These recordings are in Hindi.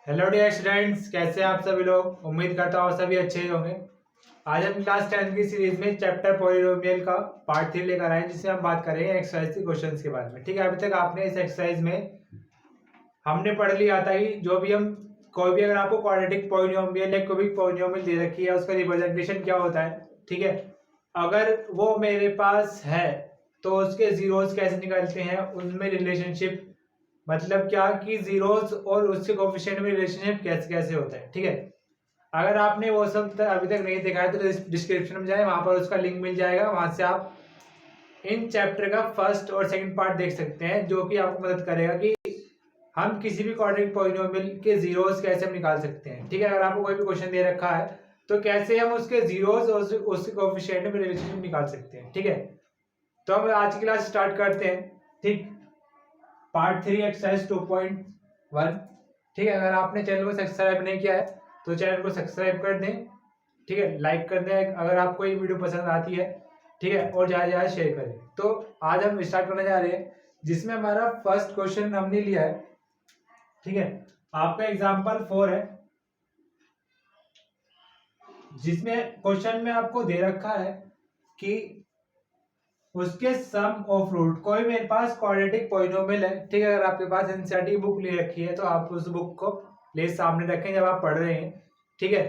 हेलो डियर स्टूडेंट्स, कैसे हैं आप सभी लोग। उम्मीद करता हूँ सभी अच्छे ही होंगे। आज हम क्लास 10 की सीरीज में चैप्टर पॉलिनोमियल का पार्ट 3 लेकर आए हैं, जिसमें हम बात करेंगे एक्सरसाइज के क्वेश्चंस के बारे में। ठीक है, अभी तक आपने इस एक्सरसाइज में हमने पढ़ लिया था कि जो भी हम कोई भी अगर आपको क्वाड्रेटिक पॉलिनोमियल या क्यूबिक पॉलिनोमियल दे रखी है, उसका रिप्रेजेंटेशन क्या होता है। ठीक है, अगर वो मेरे पास है तो उसके जीरोस कैसे निकालते हैं, उनमें रिलेशनशिप मतलब क्या कि जीरोस और उसके कोफिशिएंट में रिलेशनशिप कैसे कैसे होता है। ठीक है, अगर आपने वो सब अभी तक नहीं देखा है तो डिस्क्रिप्शन में जाए, वहां पर उसका लिंक मिल जाएगा। वहां से आप इन चैप्टर का फर्स्ट और सेकंड पार्ट देख सकते हैं, जो कि आपको मदद करेगा कि हम किसी भी क्वाड्रेटिक पॉलिनोमियल के जीरोस कैसे हम निकाल सकते हैं। ठीक है, अगर आपको कोई भी क्वेश्चन दे रखा है तो कैसे हम उसके जीरोस और उसके कोफिशिएंट में रिलेशनशिप निकाल सकते हैं। ठीक है, तो हम आज की क्लास स्टार्ट करते हैं। ठीक, पार्ट 3 एक्सरसाइज 2.1। ठीक है, अगर आपने चैनल को सब्सक्राइब नहीं किया है तो चैनल को सब्सक्राइब कर दें। ठीक है, लाइक कर दें अगर आपको ये वीडियो पसंद आती है। ठीक है, और ज़्यादा ज़्यादा शेयर करें। तो आज हम स्टार्ट करने जा रहे हैं, जिसमें हमारा फर्स्ट क्वेश्चन हमने लिया है। ठीक है, आपका एग्जाम्पल 4 है, जिसमें क्वेश्चन में आपको दे रखा है कि उसके सम ऑफ रूट, कोई मेरे पास क्वाड्रेटिक पॉलिनोमियल है। ठीक है, अगर आपके पास एनसीईआरटी बुक ले रखी है तो आप उस बुक को ले सामने रखें जब आप पढ़ रहे हैं। ठीक है,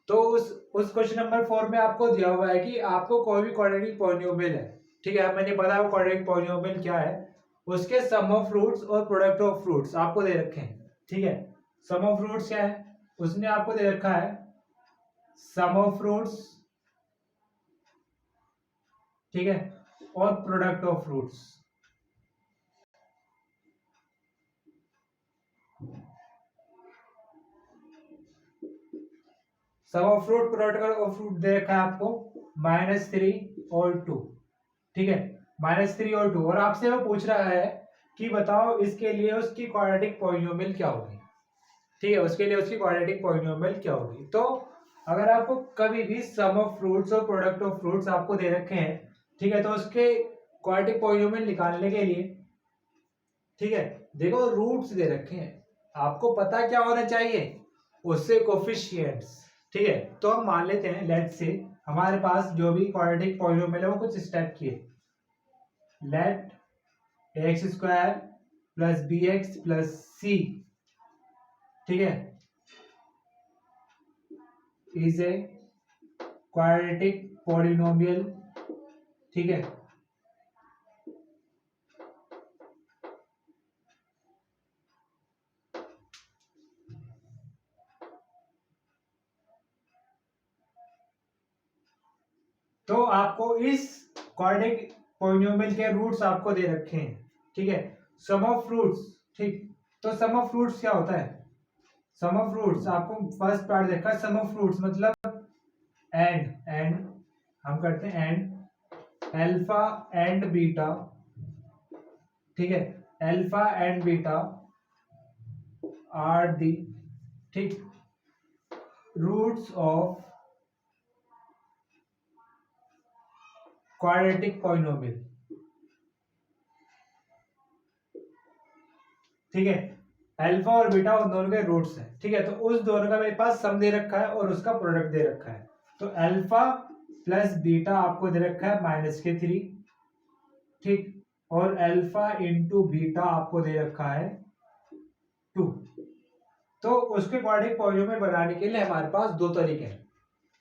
तो उस क्वेश्चन नंबर 4 में आपको दिया हुआ है कि आपको कोई भी क्वाड्रेटिक पॉलिनोमियल है। ठीक है, मैंने बताया क्वाड्रेटिक पॉलिनोमियल क्या है, उसके सम ऑफ रूट्स और प्रोडक्ट ऑफ रूट्स आपको दे रखे हैं। ठीक है, सम ऑफ रूट्स क्या है, उसने आपको दे रखा है सम ऑफ रूट्स, ठीक है, और product of roots. Sum of root product of root दे रखा है आपको -3 और 2। ठीक है, -3 और 2, और आपसे वो पूछ रहा है कि बताओ इसके लिए उसकी क्वाड्रेटिक पॉलिनोमियल क्या होगी। ठीक है, उसके लिए उसकी क्वाड्रेटिक पॉलिनोमियल क्या होगी। तो अगर आपको कभी भी सम ऑफ फ्रूट्स और प्रोडक्ट ऑफ फ्रूट्स आपको दे रखे हैं, ठीक है, तो उसके क्वाड्रेटिक पॉलिनोमियल निकालने के लिए, ठीक है, देखो रूट्स दे रखे हैं, आपको पता क्या होना चाहिए, उससे कोफिशिएंट्स। ठीक है, तो हम मान लेते हैं, लेट्स से हमारे पास जो भी क्वाड्रेटिक पॉलिनोमियल है वो कुछ स्टेप किए। Let X square plus B X plus C, ठीक है, इज ए क्वाड्रेटिक पॉलिनोमियल। ठीक है, तो आपको इस क्वाड्रेटिक पॉलिनोमियल के रूट्स आपको दे रखे हैं। ठीक है, सम ऑफ रूट्स, ठीक, तो सम ऑफ रूट्स क्या होता है, सम ऑफ रूट्स आपको फर्स्ट पार्ट देखा है। सम ऑफ रूट्स मतलब एंड हम करते हैं एंड अल्फा एंड बीटा। ठीक है, alpha and beta are the, ठीक, रूट्स ऑफ क्वाड्रेटिक पॉलिनोमियल। ठीक है, अल्फा और बीटा उन दोनों के रूट्स हैं। ठीक है, तो उस दोनों का मेरे पास सम दे रखा है और उसका प्रोडक्ट दे रखा है। तो अल्फा प्लस बीटा आपको दे रखा है -3, ठीक, और अल्फा इंटू बीटा आपको दे रखा है 2। तो उसके क्वाड्रेटिक पॉलिनोमियल बनाने के लिए हमारे पास दो तरीके हैं।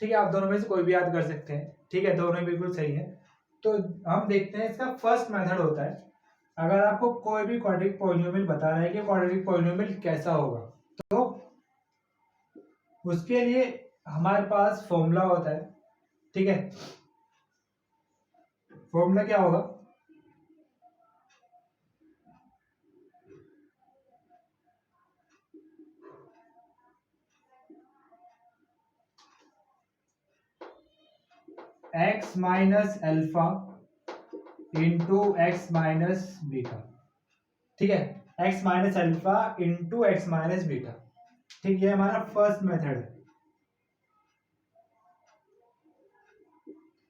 ठीक है, आप दोनों में से कोई भी याद कर सकते हैं। ठीक है, दोनों बिल्कुल सही है। तो हम देखते हैं, इसका फर्स्ट मेथड होता है, अगर आपको कोई भी क्वाड्रेटिक पॉलिनोमियल बताना है कि क्वाड्रेटिक पॉलिनोमियल कैसा होगा, तो उसके लिए हमारे पास फॉर्मूला होता है। ठीक है, फॉर्मूला क्या होगा, x minus alpha into x minus beta. ठीक है, x minus alpha into x minus beta. ठीक, ये हमारा फर्स्ट मेथड है।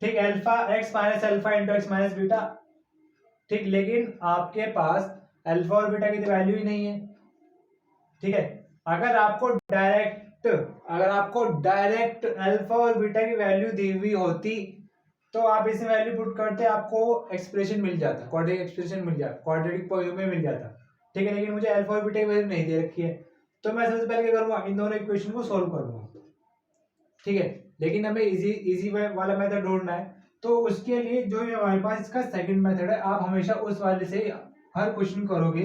ठीक, alpha x minus alpha into x minus beta. ठीक, लेकिन आपके पास अल्फा और बीटा की तो वैल्यू ही नहीं है। ठीक है, अगर आपको डायरेक्ट अल्फा और बीटा की वैल्यू दी हुई होती तो आप इसमें वैल्यू पुट करते, आपको एक्सप्रेशन मिल जाता, क्वाड्रेटिक एक्सप्रेशन मिल जाता, क्वाड्रेटिक पॉलिनोमियल मिल जाता, ठीक है। लेकिन मुझे अल्फा और बीटा की वैल्यू नहीं दे रखी है, तो मैं सबसे पहले क्या करूंगा, इन दोनों इक्वेशन को सोल्व करूंगा, ठीक है। लेकिन हमें इजी वाला मेथड ढूंढना है, तो उसके लिए जो हमारे पास इसका सेकंड मेथड है, आप हमेशा उस वाले से हर क्वेश्चन करोगे।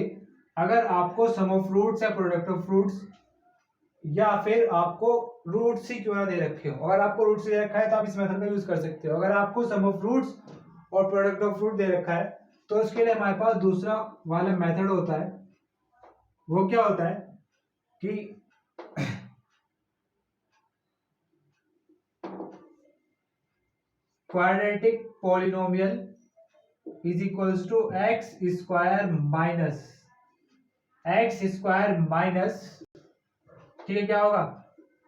अगर आपको सम ऑफ फ्रूट्स या प्रोडक्ट ऑफ फ्रूट्स या फिर आपको रूट्स ही क्यों ना दे रखे हो, अगर आपको रूट्स दे रखा है तो आप इस मेथड का यूज कर सकते हो। अगर आपको सम ऑफ फ्रूट्स और प्रोडक्ट ऑफ फ्रूट दे रखा है तो उसके लिए हमारे पास दूसरा वाला मेथड होता है। वो क्या होता है कि quadratic polynomial is equals to x square minus, ठीक है, क्या होगा,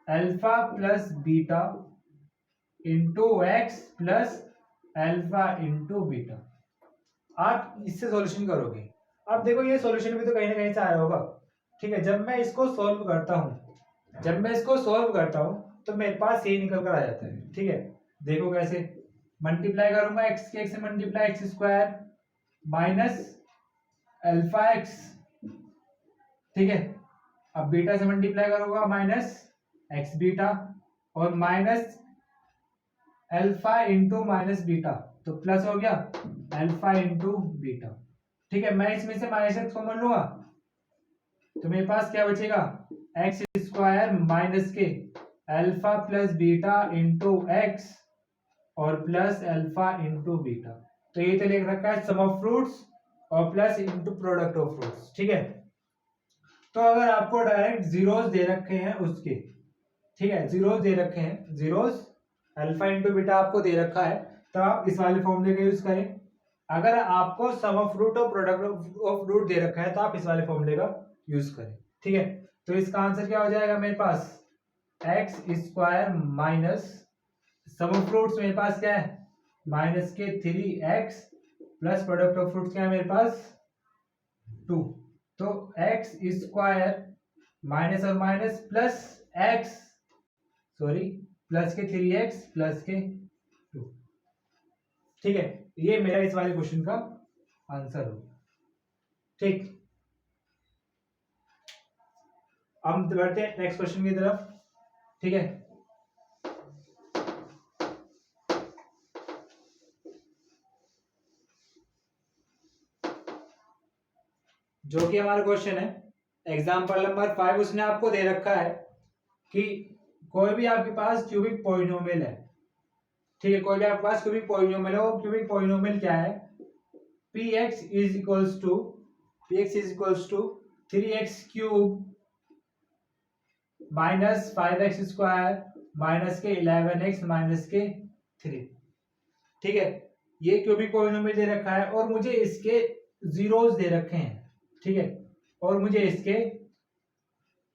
alpha plus beta into x plus alpha into beta. आप इससे सॉल्यूशन करोगे। अब देखो ये सॉल्यूशन भी तो कहीं ना कहीं से आया होगा, ठीक है। जब मैं इसको सॉल्व करता हूं तो मेरे पास ये निकल कर आ जाता है, ठीक है। देखो कैसे, मल्टीप्लाई करूंगा एक्स के, एक्स से multiply x square minus alpha x, ठीक है। अब बीटा से मल्टीप्लाई करूंगा माइनस एक्स बीटा, और minus alpha into minus beta, तो प्लस हो गया अल्फा इंटू बीटा, ठीक है। मैं इसमें से माइनस एक्स कॉमन लूंगा तो मेरे पास क्या बचेगा, एक्स स्क्वायर माइनस के alpha plus beta into x और प्लस अल्फा इंटू बीटा। तो ये तो लिख रखा है सम ऑफ फ्रूट्स और plus into product of fruits, ठीक है। तो अगर आपको डायरेक्ट जीरोस दे रखे हैं उसके, ठीक है, जीरोस दे रखे हैं, जीरोस अल्फा इंटू बीटा आपको दे रखा है, तो आप इस वाले फॉर्मूले का यूज करें। अगर आपको सम ऑफ फ्रूट और प्रोडक्ट ऑफ फ्रूट दे रखा है तो आप इस वाले फॉर्मूले का यूज करें, ठीक है। तो इसका आंसर क्या हो जाएगा मेरे पास, X square minus sum of roots मेरे पास क्या है, माइनस के 3x plus product of fruits क्या है मेरे पास 2। तो एक्स स्क्वायर माइनस और minus plus x, sorry plus के 3x प्लस के 2, ठीक है। ये मेरा इस वाले क्वेश्चन का आंसर हो, ठीक। अब बढ़ते हैं नेक्स्ट क्वेश्चन की तरफ, ठीक है। जो कि हमारा क्वेश्चन है एग्जांपल नंबर 5, उसने आपको दे रखा है कि कोई भी आपके पास क्यूबिक पॉलिनोमियल है, ठीक है। कोई भी आपके पास क्यूबिक पॉलिनोमियल है, वो क्यूबिक पॉलिनोमियल क्या है, px is equals to 3x cube minus 5x square minus के 11x माइनस के 3, ठीक है। ये क्यूबिक पॉलिनोमियल दे रखा है और मुझे इसके जीरोस दे रखे हैं, ठीक है। और मुझे इसके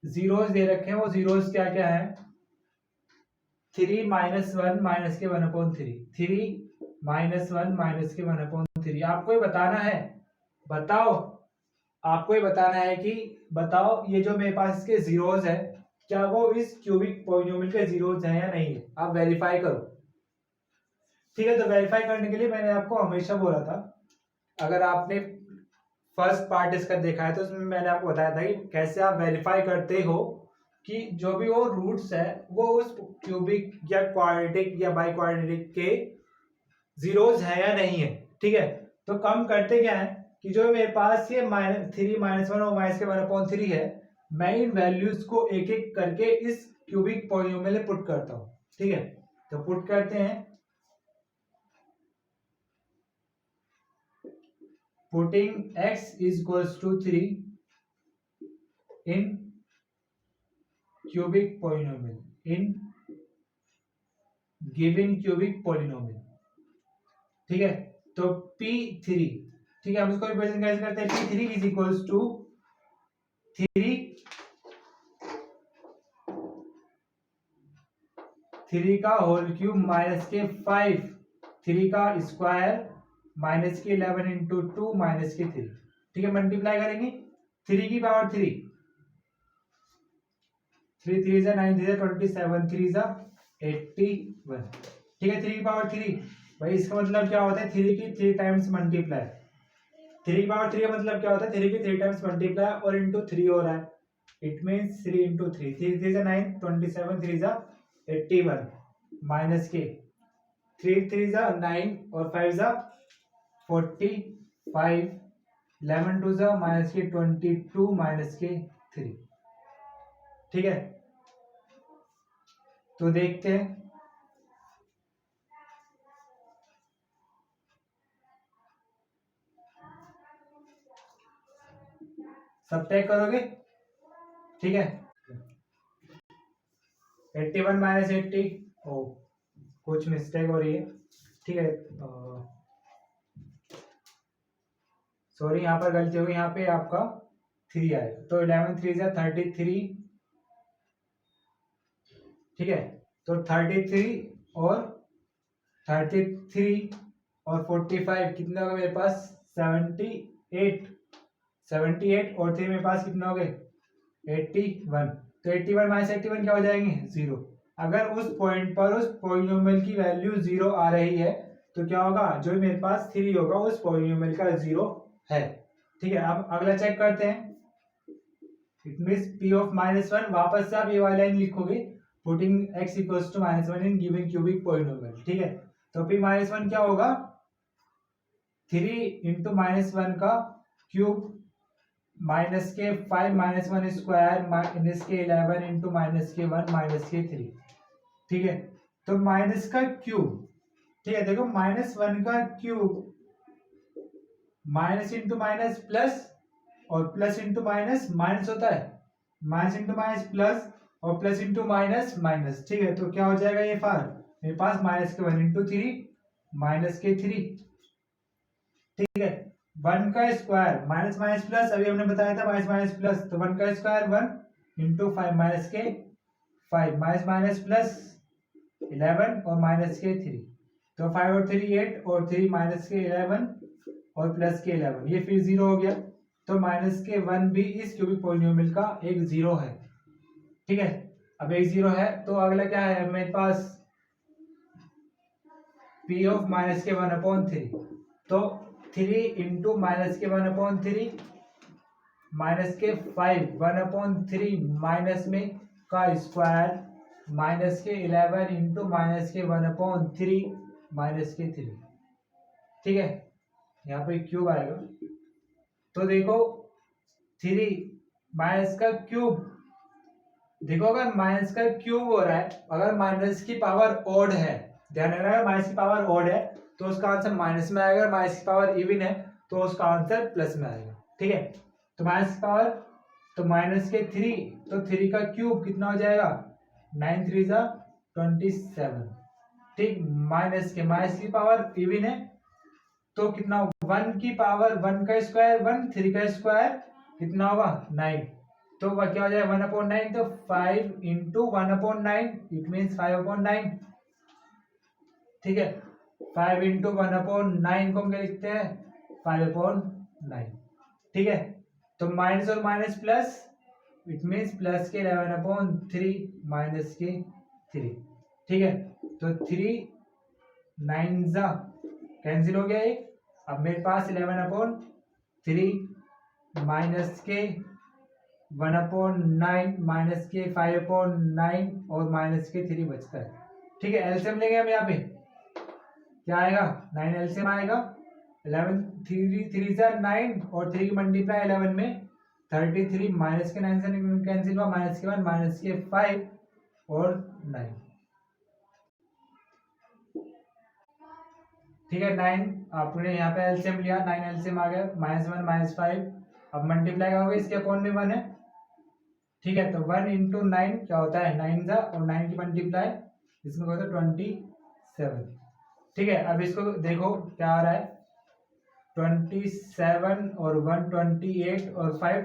जीरोस दे रखे हैं, वो जीरोस क्या क्या है, 3 माइनस 1 माइनस के 1/3, 3 माइनस 1 माइनस के 1/3। आपको ये बताना है, बताओ, आपको ये बताना है कि बताओ ये जो मेरे पास इसके जीरोस है क्या वो इस क्यूबिक पॉलिनोमियल के जीरोस हैं या नहीं है, आप वेरीफाई करो, ठीक है। तो वेरीफाई करने के लिए मैंने आपको हमेशा बोला था, अगर आपने फर्स्ट पार्ट इसका देखा है तो उसमें मैंने आपको बताया था कि कैसे आप वेरीफाई करते हो कि जो भी वो रूट्स है वो उस क्यूबिक या क्वाड्रेटिक या बाई क्वाड्रेटिक के जीरोस है या नहीं है, ठीक है। तो कम करते क्या है कि जो मेरे पास ये -3 -1 और माइनस के 1/3 है, मैं इन वैल्यूज को एक एक करके इस क्यूबिक पॉलिनोमियल में पुट करता हूँ, ठीक है। तो पुट करते हैं, putting x is equals to 3 in cubic polynomial, in given cubic polynomial, ठीक है। तो p3, ठीक है, हम इसको रिप्रेजेंट कैसे करते हैं, p3 is equals to 3 का होल क्यूब माइनस के 5, 3 का स्क्वायर माइनस के 11 इंटू 2 माइनस के 3, ठीक है। मल्टीप्लाई करेंगे 3 की पावर 3 3 3 जा 9 3 जा 27 3 जा 81। ठीक है, 3 की पावर 3 भाई, इसका मतलब क्या होता है 3 की 3 टाइम्स मल्टीप्लाई। 3 की पावर 3 का मतलब क्या होता है 3 की 3 टाइम्स मल्टीप्लाई और इंटू 3 हो रहा है। इट मीन्स 3 इंटू 3, 3 3 जा 9, 27 3 जा 81 माइनस के 3 3 जा 9 और 5 जा 45, 11 2 जा माइनस के 22 माइनस के 3। ठीक है, तो देखते हैं। सब टैग करोगे, ठीक है। 81 माइनस 80, ओ कुछ मिस्टेक हो रही है, ठीक है, सॉरी यहाँ पर गलती होगी, यहाँ पे आपका 3 आएगा, तो 11 3 जा 33। ठीक है, तो 33 और 33 और 45 कितना होगा मेरे पास 78। 78 और 3 मेरे पास कितना हो गए 81। तो 81 माइनस 81 क्या हो जाएंगे 0। अगर उस पॉइंट पर उस पॉलिनोमियल की वैल्यू 0 आ रही है तो क्या होगा, जो मेरे पास 3 होगा उस पॉलिनोमियल का 0 है। ठीक है, अब अगला चेक करते हैं। इट मींस p ऑफ -1, वापस से आप ये वाली लाइन लिखोगे putting x equals to -1 in given cubic polynomial. ठीक है, तो p -1 क्या होगा 3 इंटू -1 का क्यूब माइनस के 5 -1 स्क्वायर माइनस के 11 इंटू माइनस के 1 माइनस के 3। ठीक है, तो माइनस का क्यूब, ठीक है, देखो -1 का cube minus into minus plus और प्लस इंटू माइनस माइनस होता है, माइनस इंटू माइनस प्लस और प्लस इंटू माइनस माइनस। ठीक है, तो क्या हो जाएगा ये फार मेरे पास माइनस के 1 इंटू 3 माइनस के 3। ठीक है, 1 का स्क्वायर माइनस माइनस प्लस, अभी हमने बताया था माइनस माइनस प्लस, तो 1 का स्क्वायर 1 इंटू 5 माइनस के 5 माइनस माइनस प्लस 11 और माइनस के 3, तो 5 और 3 8 और 3 माइनस के 11 और प्लस के 11, ये फिर 0 हो गया। तो माइनस के 1 भी इस क्यूबिक पॉलिनोमियल का एक 0 है। ठीक है, अब एक 0 है, तो अगला क्या है मेरे पास p ऑफ माइनस के 1/3, तो 3 इंटू माइनस के 1/3 माइनस के 5 1/3 माइनस में का स्क्वायर माइनस के 11 इंटू माइनस के 1/3 माइनस के 3। ठीक है, यहाँ पे क्यूब आएगा, तो देखो 3 माइनस का क्यूब, देखो अगर माइनस का क्यूब हो रहा है, अगर माइनस की पावर ऑड है, ध्यान रखना अगर माइनस की पावर ऑड है तो उसका आंसर माइनस में आएगा, माइनस की पावर इवन है तो उसका आंसर प्लस में आएगा। ठीक है, तो माइनस की पावर, तो माइनस के 3, तो 3 का क्यूब कितना हो जाएगा 9 3 जा 27। ठीक, माइनस की पावर इवन है तो कितना 1 की पावर 1 का स्क्वायर 1, 3 का स्क्वायर कितना होगा 9, तो वह क्या हो जाएगा 1/9, तो 5 इंटू 1/9 इट मीन्स 5/9। ठीक है, 5 इंटू 1/9 को हम क्या लिखते हैं 5/9। ठीक है, तो माइनस और minus plus it means plus के 11/3 माइनस के 3। ठीक है, तो 3 9 जा कैंसिल हो गया एक, अब मेरे पास 11/3 माइनस के 1/9 माइनस के 5/9 और माइनस के 3 बचता है। ठीक है, एलसीएम लेंगे हम यहाँ पे, क्या आएगा 9 एलसीएम आएगा, 11 3 3 जा 9 और 3 की मल्टीप्लाई 11 में 33 माइनस के 9 से कैंसिल हुआ, माइनस के 1 माइनस के 5 और 9। ठीक है, 9 आपने यहाँ पे एलसीएम लिया, 9 एलसीएम आ गया, -1 -5, अब मल्टीप्लाई करोगे इसके अपॉन में 1 है। ठीक है, तो 1 इंटू 9 क्या होता है 9 जा, और 9 की मल्टीप्लाई इसमें होता है 27। ठीक है, अब इसको देखो क्या आ रहा है 27 और 1 28 और 5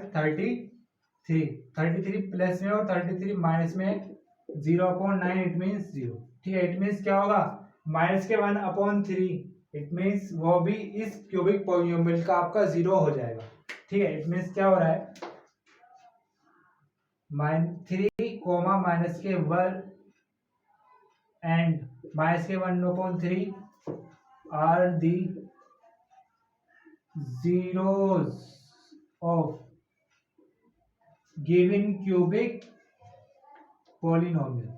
33 प्लस में और 33 माइनस में 0/9 इट मीन्स 0। ठीक है, इट मीन्स क्या होगा माइनस के 1/3 इट मीन्स वो भी इस क्यूबिक पॉलिनोमियल का आपका 0 हो जाएगा। ठीक है, इट मीन्स क्या हो रहा है -3 कोमा माइनस के 1 एंड माइनस के 1/3 are the zeros of given cubic polynomial।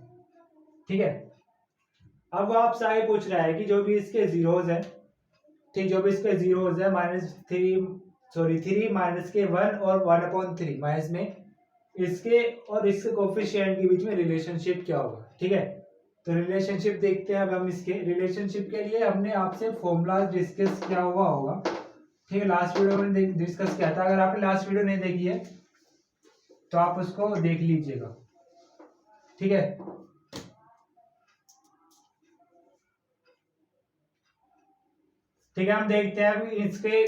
ठीक है, अब वो आपसे आगे पूछ रहा है कि जो भी इसके जीरोज है, ठीक, जो भी इसके जीरोज है थ्री माइनस के 1 और 1/3 माइनस में इसके और इसके कोफिशिएंट के बीच में रिलेशनशिप क्या होगा। ठीक है, तो रिलेशनशिप देखते हैं। अब हम इसके रिलेशनशिप के लिए हमने आपसे फॉर्मूलाज डिस्कस किया हुआ होगा। ठीक है, लास्ट वीडियो में डिस्कस किया था। अगर आपने लास्ट वीडियो नहीं देखी है तो आप उसको देख लीजिएगा। ठीक है, ठीक है, हम देखते हैं अभी इसके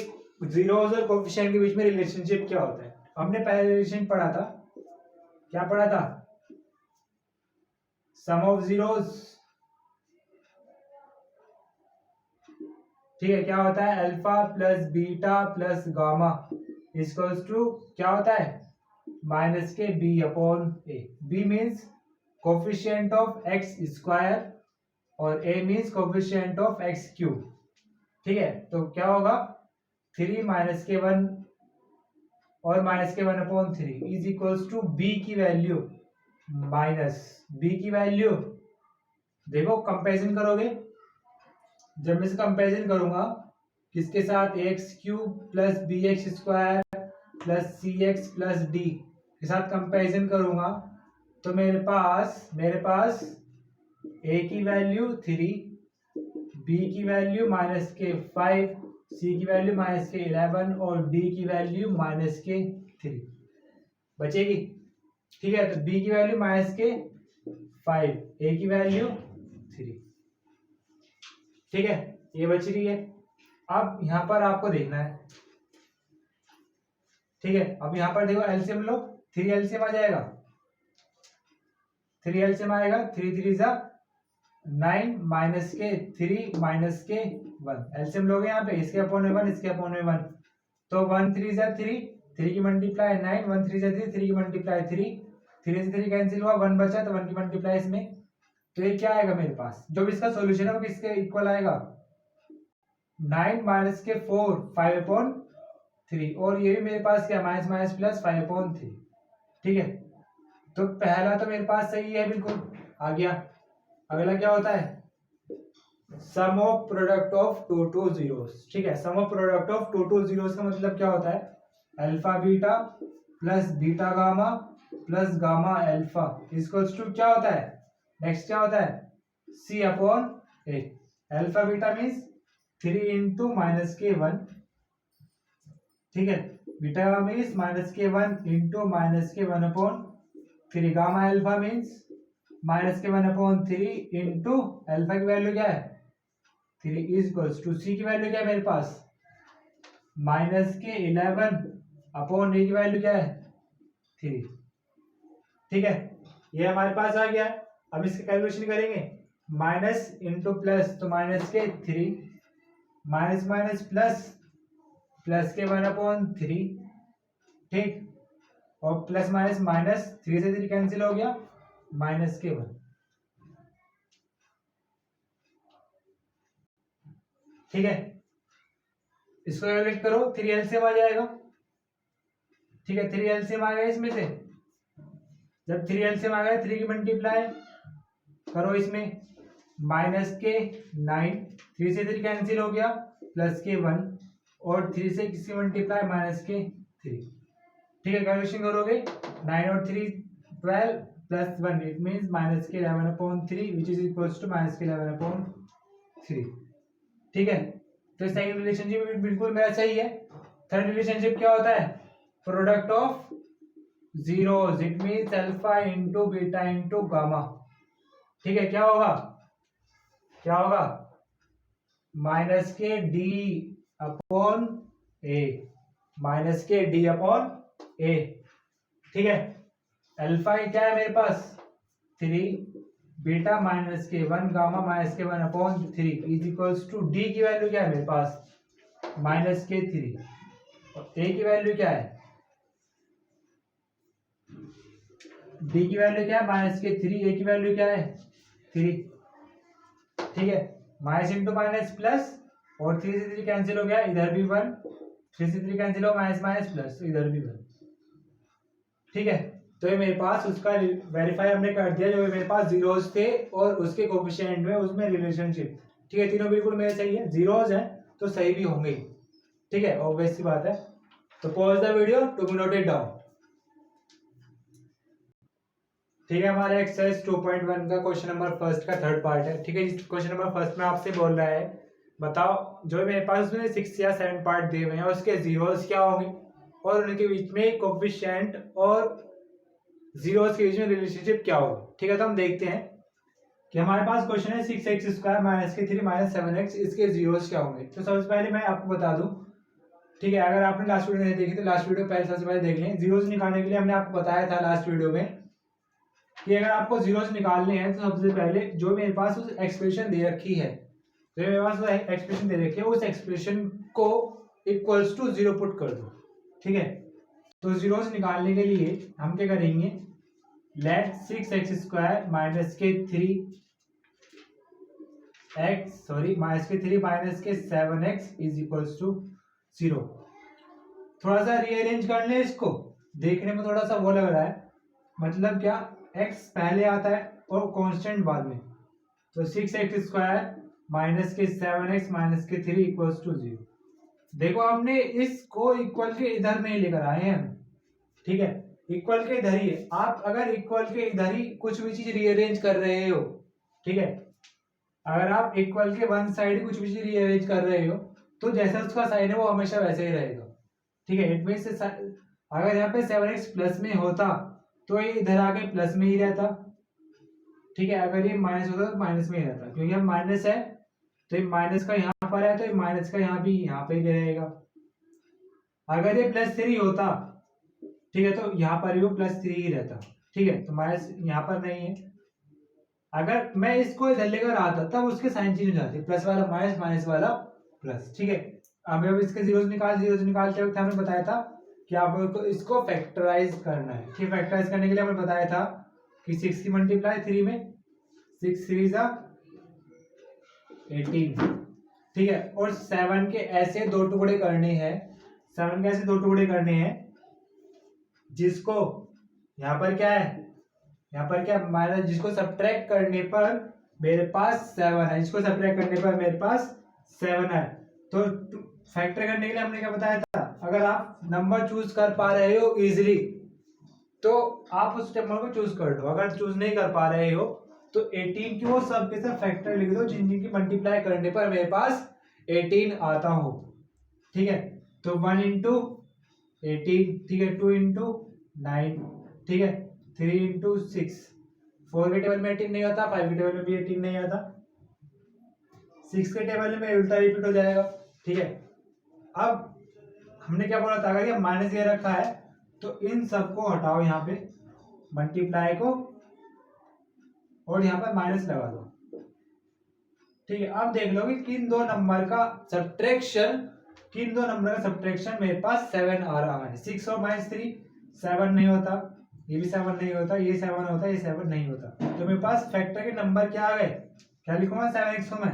जीरोस और कोफिशिएंट के बीच में रिलेशनशिप क्या होता है। हमने पहले रिलेशन पढ़ा था, क्या पढ़ा था? Sum of zeros. ठीक है, क्या होता है? Alpha plus beta plus gamma equals to क्या होता है? माइनस के B upon A. B means coefficient of X square और A means coefficient of X cube. ठीक है, तो क्या होगा? 3 माइनस के 1 और माइनस के 1/3 इज इक्वल्स टू बी की वैल्यू माइनस बी की वैल्यू। देखो कंपैरिजन करोगे, जब मैं इसे कंपैरिजन करूंगा किसके साथ? X cube plus B X square plus C X plus D के साथ कंपैरिजन करूंगा तो मेरे पास ए की वैल्यू 3, बी की वैल्यू माइनस के 5, सी की वैल्यू माइनस के 11 और डी की वैल्यू माइनस के 3 बचेगी। ठीक है, तो बी की वैल्यू माइनस के 5, ए की वैल्यू 3। ठीक है, ये बच रही है। अब यहां पर आपको देखना है। ठीक है, अब यहां पर देखो एलसीएम लो, 3 एलसीएम आ जाएगा, 3 एलसीएम आएगा, 3 3 जा 9 माइनस के 3 माइनस के 1 एलसीएम लोगे यहाँ पे, इसके अपॉन में 1 इसके अपॉन में 1, तो 1 3 जा 3, 3 की मल्टीप्लाई 9, 1 3 जा 3, 3 की मल्टीप्लाई 3, 3 से 3 कैंसिल हुआ, 1 बचा तो 1 की मल्टीप्लाई इसमें, तो ये क्या आएगा मेरे पास? जो भी इसका सॉल्यूशन है वो किसके इक्वल आएगा? 9 माइनस के 4 5/3 और ये भी मेरे पास क्या? Minus minus plus 5/3। ठीक है, तो पहला तो मेरे पास सही है, बिल्कुल आ गया। अगला क्या होता है? Sum of product of two zeros. ठीक है, sum of product of two zeros का मतलब क्या होता है? Alpha beta plus beta gamma plus gamma alpha equals to क्या होता है? नेक्स्ट क्या होता है? C upon A. Alpha beta means 3 into minus के 1। ठीक है, बीटा गामा मीन्स माइनस के 1 इंटू माइनस के 1/3। गामा अल्फा मीन्स माइनस के 1/3 इंटू अल्फा की वैल्यू क्या है? 3 इज इक्वल्स टू सी की वैल्यू क्या है मेरे पास? माइनस के 11 अपॉन ए की वैल्यू क्या है? 3। ठीक है, ये हमारे पास आ गया। अब इसकी कैलकुलेशन करेंगे, माइनस इंटू प्लस, तो माइनस के 3 माइनस माइनस प्लस प्लस के 1/3। ठीक, और प्लस माइनस माइनस, 3 से 3 कैंसिल हो गया, माइनस के 1। ठीक है, इसको कैलकुलेट करो, 3 एलसीएम आ जाएगा। ठीक है, 3 एलसीएम आ गया इसमें से। जब 3 एलसीएम आ गया, 3 की मल्टीप्लाई करो इसमें, माइनस के 9, 3 से 3 कैंसिल हो गया, प्लस के 1 और 3 से किसकी मल्टीप्लाई? माइनस के 3। ठीक है, कैलकुलेशन करोगे, 9 और 3 12 प्लस 1 इट मीन्स माइनस के 11/3 which is equals to minus के 11/3। ठीक है, तो सेकंड रिलेशनशिप बिल्कुल मेरा सही है। थर्ड रिलेशनशिप क्या होता है? Product of zeros, it means alpha into beta into gamma. ठीक है, क्या होगा? क्या होगा? माइनस के डी अपॉन ए, माइनस के डी अपॉन ए। ठीक है, अल्फा क्या है मेरे पास? 3, बीटा माइनस के 1, गामा माइनस के 1/3 इज इक्वल्स टू डी की वैल्यू क्या है मेरे पास? माइनस के 3 और ए की वैल्यू क्या है? डी की वैल्यू क्या है माइनस के 3, ए की वैल्यू क्या है 3, ठीक है। माइनस इंटू माइनस प्लस, और 3 से 3 कैंसिल हो गया, इधर भी 1, 3 से 3 कैंसिल हो, माइनस माइनस प्लस, तो इधर भी 1, ठीक है। तो ये मेरे पास उसका वेरीफाई हमने कर दिया, जो मेरे पास जीरोस थे और उसके कोफिशिएंट में उसमें रिलेशनशिप, ठीक है। तीनों बिल्कुल मेरे सही है, जीरोस है तो सही भी होंगे ही, ठीक है, ऑब्वियस सी बात है। तो pause the video to be noted down, ठीक है। हमारा एक्सरसाइज 2.1 का क्वेश्चन नंबर फर्स्ट का थर्ड पार्ट है, ठीक है। क्वेश्चन नंबर फर्स्ट में आपसे बोल रहा है बताओ जो मेरे पास उसमें 6 या 7 पार्ट दिए हुए हैं उसके जीरोस क्या होंगे और उनके बीच में कोफिशिएंट और जीरोस के बीच में रिलेशनशिप क्या होगा, ठीक है। तो हम देखते हैं कि हमारे पास क्वेश्चन है 6x² माइनस के 3 माइनस 7x, इसके जीरोस क्या होंगे। तो सबसे पहले मैं आपको बता दूं, ठीक है, अगर आपने लास्ट वीडियो नहीं देखी तो लास्ट वीडियो पहले सबसे पहले देख लें। जीरोस निकालने के लिए हमने आपको बताया था लास्ट वीडियो में कि अगर आपको जीरोस निकालने हैं तो सबसे पहले जो मेरे पास उस एक्सप्रेशन दे रखी है, तो मेरे पास वो एक्सप्रेशन दे रखी है, उस एक्सप्रेशन को इक्वल्स टू 0 पुट कर दो, ठीक है। तो जीरोस निकालने के लिए हम क्या करेंगे, लेट 6x² माइनस के 3 माइनस के 7x इज इक्वल्स टू 0। थोड़ा सा रीअरेंज कर ले इसको, देखने में थोड़ा सा वो लग रहा है, मतलब क्या x पहले आता है और कांस्टेंट बाद में, तो 6x² माइनस के 7x माइनस के 3 इक्वल्स टू 0। देखो हमने इसको इक्वल के इधर नहीं लेकर आए हैं, ठीक है, इक्वल के इधर ही है। आप अगर इक्वल के इधर ही कुछ भी चीज रीअरेंज कर रहे हो, ठीक है, अगर आप इक्वल के वन साइड कुछ भी चीज रीअरेंज कर रहे हो तो जैसा उसका साइन है वो हमेशा वैसे ही रहेगा, ठीक है। इट मींस अगर यहाँ पे 7x प्लस में होता तो ये इधर आके प्लस में ही रहता, ठीक है। अगर ये माइनस होता तो माइनस में ही रहता, क्योंकि हम माइनस है तो ये माइनस का यहाँ पर है तो ये माइनस का यहाँ भी यहाँ पे ही रहेगा। अगर ये +3 होता, ठीक है, तो यहाँ पर भी वो +3 ही रहता, ठीक है। तो माइनस यहाँ पर नहीं है, अगर मैं इसको इधर लेकर आता तब उसके साइन चेंज हो जाते, प्लस वाला माइनस, माइनस वाला प्लस, ठीक है। अब इसके जीरोस निकालते वक्त हमने बताया था कि आपको इसको फैक्टराइज करना है, ठीक। फैक्टराइज करने के लिए हमने बताया था कि 6 की मल्टीप्लाई 3 में, 6 3 जा 18, ठीक है। और 7 के ऐसे दो टुकड़े करने हैं, 7 के ऐसे दो टुकड़े करने हैं जिसको यहाँ पर क्या है, यहाँ पर क्या माइनस, जिसको सब्ट्रैक्ट करने पर मेरे पास 7 है, जिसको सब्ट्रैक्ट करने पर मेरे पास 7 है। तो फैक्टर करने के लिए हमने क्या बताया था, अगर आप नंबर चूज कर पा रहे हो इजीली तो आप उस नंबर को चूज कर लो, अगर चूज नहीं कर पा रहे हो तो 18 की वो सब के सब फैक्टर लिख दो जिनकी मल्टीप्लाई करने पर मेरे पास 18 आता हो, ठीक है। तो 1 इंटू 18, ठीक है, 2 इंटू 9, ठीक है, 3 इंटू 6, 4 के टेबल में 18 नहीं आता, 5 के टेबल में भी 18 नहीं आता, 6 के टेबल में उल्टा रिपीट हो जाएगा, ठीक है। अब हमने क्या बोला था, अगर ये माइनस ये रखा है तो इन सबको हटाओ यहाँ पे, मल्टीप्लाई को, और यहाँ पर माइनस लगा दो, ठीक है। अब देख लो कि किन दो नंबर का सब्ट्रैक्शन मेरे पास 7 आ रहा है। 6 और -3 7 नहीं होता, ये भी 7 नहीं होता, ये 7 होता, ये 7 नहीं होता, तो मेरे पास फैक्टर के नंबर क्या आ गए, क्या लिखूंगा 7x को मैं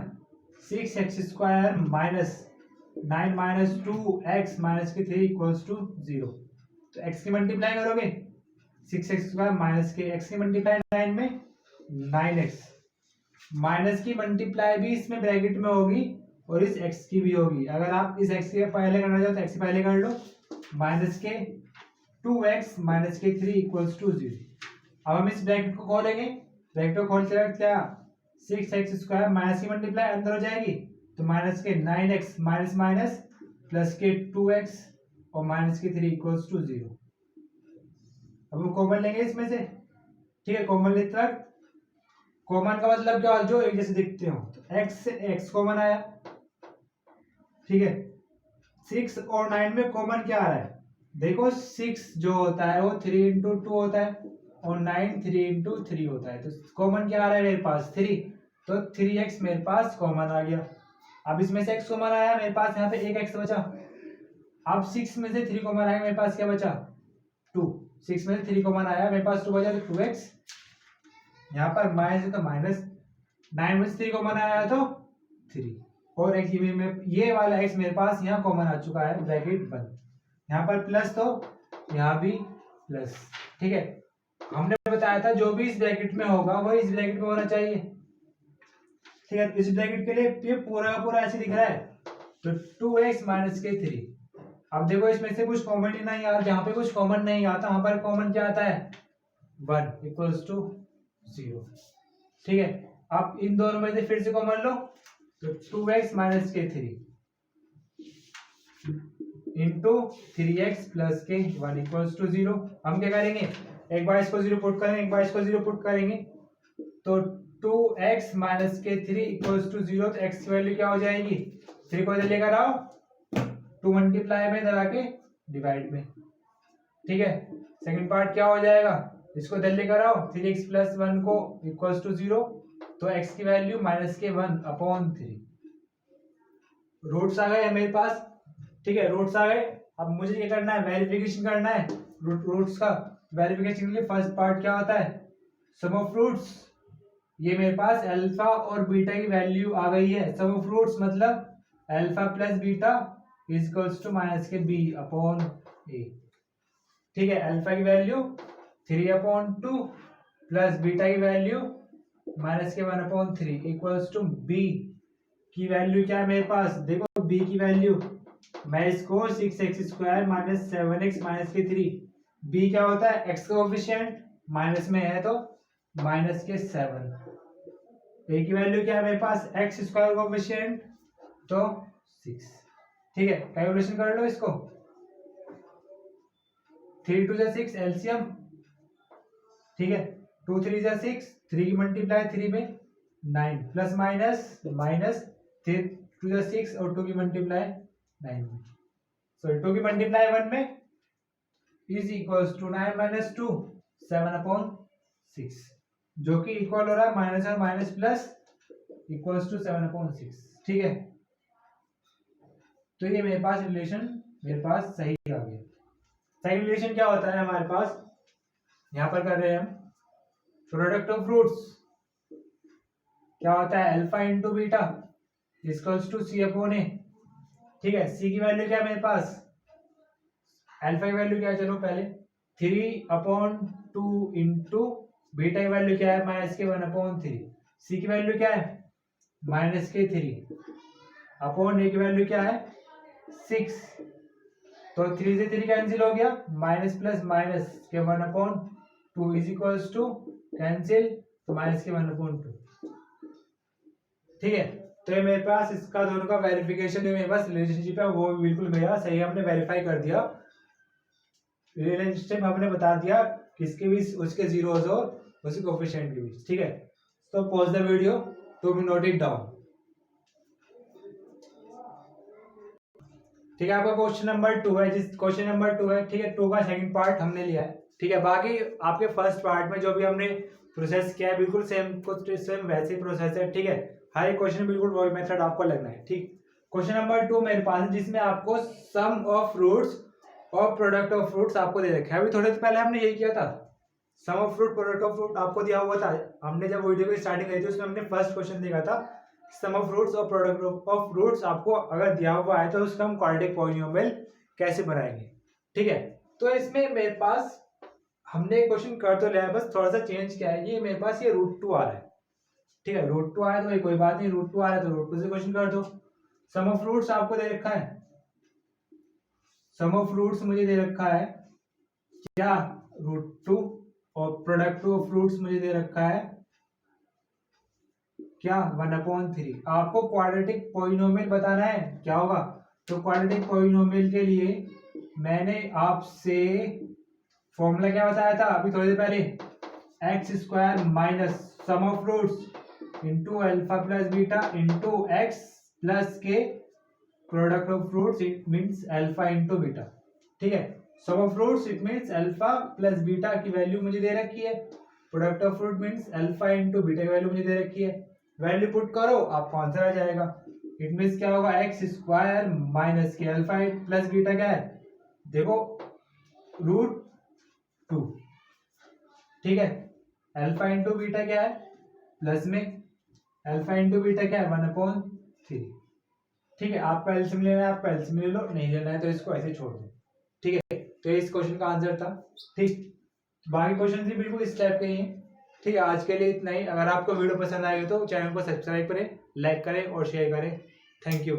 6x² minus 9 minus 2x minus के 3 इक्वल्स टू 0। तो x की मल्टीप्लाई करोगे 6x² माइनस के x की मल्टीप्लाई 9 में 9x, माइनस की मल्टीप्लाई भी इसमें ब्रैकेट में होगी और इस x की भी होगी। अगर आप इस x के पहले करना चाहो तो x पहले कर लो, माइनस के 2x माइनस के 3 इक्वल्स टू 0। अब हम इस ब्रैकेट को खोलेंगे, ब्रैकेट को खोलते वक्त क्या 6x² माइनस की मल्टीप्लाई अंदर हो जाएगी तो माइनस के 9x माइनस माइनस प्लस के 2x और माइनस के 3 इक्वल्स टू 0। अब हम कॉमन लेंगे इसमें से, ठीक है। कॉमन लेते वक्त, कॉमन का मतलब क्या, जो एक जैसे दिखते हो, तो x से x कॉमन आया, ठीक है। 6 और 9 में कॉमन क्या आ रहा है, देखो 6 जो होता है वो 3 इंटू 2 होता है और 9 3 इंटू 3 होता है, तो कॉमन क्या आ रहा है मेरे पास 3, तो 3x मेरे पास कॉमन आ गया। अब इसमें से x कॉमन आया, मेरे पास यहाँ पे एक x बचा। अब 6 में से 3 कॉमन आएगा, मेरे पास क्या बचा 2, 6 में से 3 कॉमन आया, मेरे पास 2 बचा तो 2x, यहाँ पर माइनस है तो माइनस, 9 में से 3 कॉमन आया तो 3, और एक ये वाला x मेरे पास यहाँ कॉमन आ चुका है, ब्रैकेट बंद, यहाँ पर प्लस तो यहाँ भी प्लस। ठीक है, हमने बताया था जो भी इस ब्रैकेट में होगा वो इस ब्रैकेट में होना चाहिए। ठीक है, इस ब्रैकेट के लिए ये पूरा का पूरा ऐसे दिख रहा है, तो 2x माइनस के 3। अब देखो इसमें से कुछ कॉमन ही नहीं आता, जहां पे कुछ कॉमन नहीं आता वहां पर कॉमन क्या आता है, 1 इक्वल्स टू 0। ठीक है, अब इन दोनों में से फिर से कॉमन लो, तो 2x माइनस के 3 इंटू 3x प्लस के 1 इक्वल्स टू 0। हम क्या करेंगे, एक बार इसको 0 पुट करेंगे, एक बार इसको 0 पुट करेंगे, तो 2x माइनस के 3 इक्वल्स टू 0। तो x की वैल्यू क्या हो जाएगी, 3 को इधर लेकर आओ, 2 मल्टीप्लाई में इधर आके डिवाइड में। ठीक है, सेकंड पार्ट क्या हो जाएगा, इसको इधर लेकर आओ, 3x प्लस 1 को इक्वल्स टू 0, तो x की वैल्यू माइनस के 1 अपॉन 3। रूट्स आ गए मेरे पास। ठीक है, रूट्स आ गए। अब मुझे क्या करना है, वेरिफिकेशन करना है रूट्स का। वेरिफिकेशन के लिए फर्स्ट पार्ट क्या होता है, सम ऑफ रूट्स। ये मेरे पास अल्फा और बीटा की वैल्यू आ गई है। सम ऑफ रूट्स मतलब alpha plus beta is equals to minus के बी अपॉन ए। ठीक है, अल्फा की वैल्यू 3/2 प्लस बीटा की वैल्यू माइनस के 1/3 इक्वल्स टू बी की वैल्यू क्या है मेरे पास, देखो बी की वैल्यू, मैं इसको 6x² माइनस 7x माइनस के 3, बी क्या होता है, x का कोफिशिएंट माइनस में है तो माइनस के 7, ए की वैल्यू क्या है मेरे पास, x² कोफिशिएंट तो 6। ठीक है, कैलकुलेशन कर लो इसको, 3 2 जा 6 एलसीएम। ठीक है, 2 3 जा 6, 3 की मल्टीप्लाई 3 में 9 प्लस माइनस माइनस 3 2 जा 6 और 2 की मल्टीप्लाई 9 में, सॉरी 2 की मल्टीप्लाई 1 में इज इक्वल्स टू 9 माइनस 2 7/6, जो कि इक्वल हो रहा है माइनस और माइनस प्लस इक्वल्स टू 7/6। ठीक है, तो ये मेरे पास रिलेशन मेरे पास सही आ गया। सेकंड रिलेशन क्या होता है हमारे पास, यहां पर कर रहे हैं हम प्रोडक्ट ऑफ रूट्स। क्या होता है, alpha into beta equals to C upon ए। ठीक है, सी की वैल्यू क्या है मेरे पास, अल्फा की वैल्यू क्या है, चलो पहले 3/2 इंटू बीटा की वैल्यू क्या है, माइनस के 1/3। सी की वैल्यू क्या है, माइनस के 3 अपॉन ए की वैल्यू क्या है 6, तो 3 से 3 कैंसिल हो गया, माइनस प्लस माइनस के 1/2 इज इक्वल्स टू कैंसिल, तो माइनस के 1/2। ठीक है, तो ये मेरे पास इसका दोनों का वेरिफिकेशन जो मेरे पास रिलेशनशिप है वो बिल्कुल मेरा सही, हमने वेरीफाई कर दिया। रिलेशनशिप हमने बता दिया किसके बीच, उसके जीरोस और उसके कोफिशिएंट के बीच। ठीक है, तो pause the video to note it down. ठीक है, आपका क्वेश्चन नंबर 2 है, जिस क्वेश्चन नंबर 2 है। ठीक है, 2 का सेकंड पार्ट हमने लिया है। ठीक है, बाकी आपके फर्स्ट पार्ट में जो भी हमने प्रोसेस किया है बिल्कुल सेम, कुछ सेम वैसे ही प्रोसेस है। ठीक है, हर एक क्वेश्चन बिल्कुल वही मेथड आपको लगना है। ठीक, क्वेश्चन नंबर 2 मेरे पास है, जिसमें आपको सम ऑफ रूट्स और प्रोडक्ट ऑफ फ्रूट्स आपको दे रखा है। अभी थोड़े पहले हमने यही किया था, sum of root product of root आपको दिया हुआ था। हमने जब वीडियो की स्टार्टिंग करी थी उसमें हमने फर्स्ट क्वेश्चन देखा था, सम ऑफ फ्रूट्स और प्रोडक्ट ऑफ फ्रूट्स आपको अगर दिया हुआ है तो उसका हम क्वाड्रेटिक पॉलिनोमियल कैसे बनाएंगे। ठीक है, तो इसमें मेरे पास हमने क्वेश्चन कर तो लिया है, बस थोड़ा सा चेंज किया है। ये मेरे पास ये √2 आ रहा है। ठीक है, √2 आया तो कोई बात नहीं, √2 आ रहा है तो √2 से क्वेश्चन कर दो। सम ऑफ फ्रूट्स आपको दे रखा है, सम ऑफ फ्रूट्स मुझे दे रखा है क्या, √2, और प्रोडक्ट ऑफ फ्रूट्स मुझे दे रखा है क्या, 1/3। आपको क्वाड्रेटिक पॉलिनोमियल बताना है, क्या होगा, तो क्वाड्रेटिक पॉलिनोमियल के लिए मैंने आपसे फॉर्मूला क्या बताया था अभी थोड़ी देर पहले, x² minus sum of roots into alpha plus beta into x plus के product of roots, it means alpha into beta. ठीक है, sum of roots it means alpha plus beta की वैल्यू मुझे दे रखी है, product of root means alpha into beta की वैल्यू मुझे दे रखी है। वैल्यू पुट करो, आपको आंसर आ जाएगा। इट मीन्स क्या होगा, x² माइनस के अल्फा प्लस बीटा क्या है, देखो 2। ठीक है, अल्फा इंटू बीटा क्या है, प्लस में, अल्फा इंटू बीटा क्या है 1/3। ठीक है, आपका एलसीएम लेना है, आपका एलसीएम ले लो, नहीं लेना है तो इसको ऐसे छोड़ दो। ठीक है, तो इस क्वेश्चन का आंसर था। ठीक, बाकी क्वेश्चन भी बिल्कुल इस टाइप के ही हैं। ठीक है, आज के लिए इतना ही। अगर आपको वीडियो पसंद आई हो तो चैनल को सब्सक्राइब करें, लाइक करें और शेयर करें। Thank you.